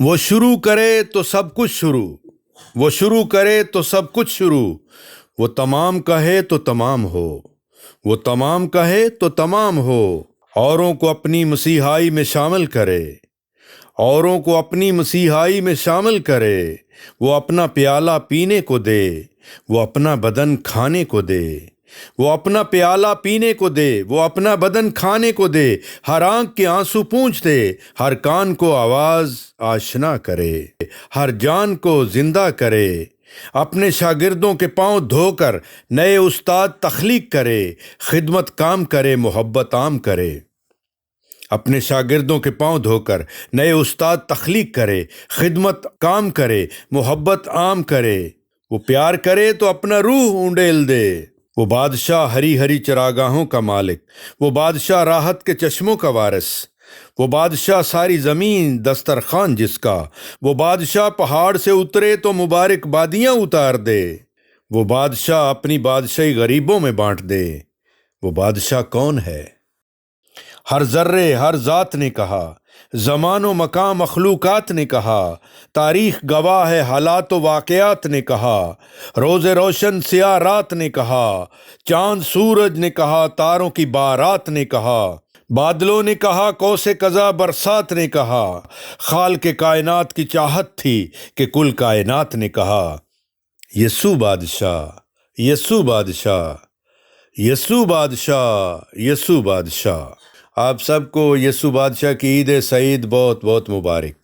وہ شروع کرے تو سب کچھ شروع، وہ شروع کرے تو سب کچھ شروع، وہ تمام کہے تو تمام ہو، وہ تمام کہے تو تمام ہو۔ اوروں کو اپنی مسیحائی میں شامل کرے، اوروں کو اپنی مسیحائی میں شامل کرے، وہ اپنا پیالہ پینے کو دے، وہ اپنا بدن کھانے کو دے، وہ اپنا پیالہ پینے کو دے، وہ اپنا بدن کھانے کو دے، ہر آنکھ کے آنسو پونچھ دے، ہر کان کو آواز آشنا کرے، ہر جان کو زندہ کرے، اپنے شاگردوں کے پاؤں دھو کر نئے استاد تخلیق کرے، خدمت کام کرے، محبت عام کرے۔ اپنے شاگردوں کے پاؤں دھو کر نئے استاد تخلیق کرے، خدمت کام کرے، محبت عام کرے۔ وہ پیار کرے تو اپنا روح اونڈیل دے۔ وہ بادشاہ ہری ہری چراگاہوں کا مالک، وہ بادشاہ راحت کے چشموں کا وارث، وہ بادشاہ ساری زمین دسترخوان جس کا، وہ بادشاہ پہاڑ سے اترے تو مبارک بادیاں اتار دے، وہ بادشاہ اپنی بادشاہی غریبوں میں بانٹ دے۔ وہ بادشاہ کون ہے؟ ہر ذرے ہر ذات نے کہا، زمان و مکان مخلوقات نے کہا، تاریخ گواہ ہے حالات و واقعات نے کہا، روز روشن سیاہ رات نے کہا، چاند سورج نے کہا، تاروں کی بارات نے کہا، بادلوں نے کہا، کوس قضا برسات نے کہا، خالق کائنات کی چاہت تھی کہ کل کائنات نے کہا۔ یسوع بادشاہ، یسوع بادشاہ، یسوع بادشاہ، یسوع بادشاہ۔ آپ سب کو یسوع بادشاہ کی عید سعید بہت بہت مبارک۔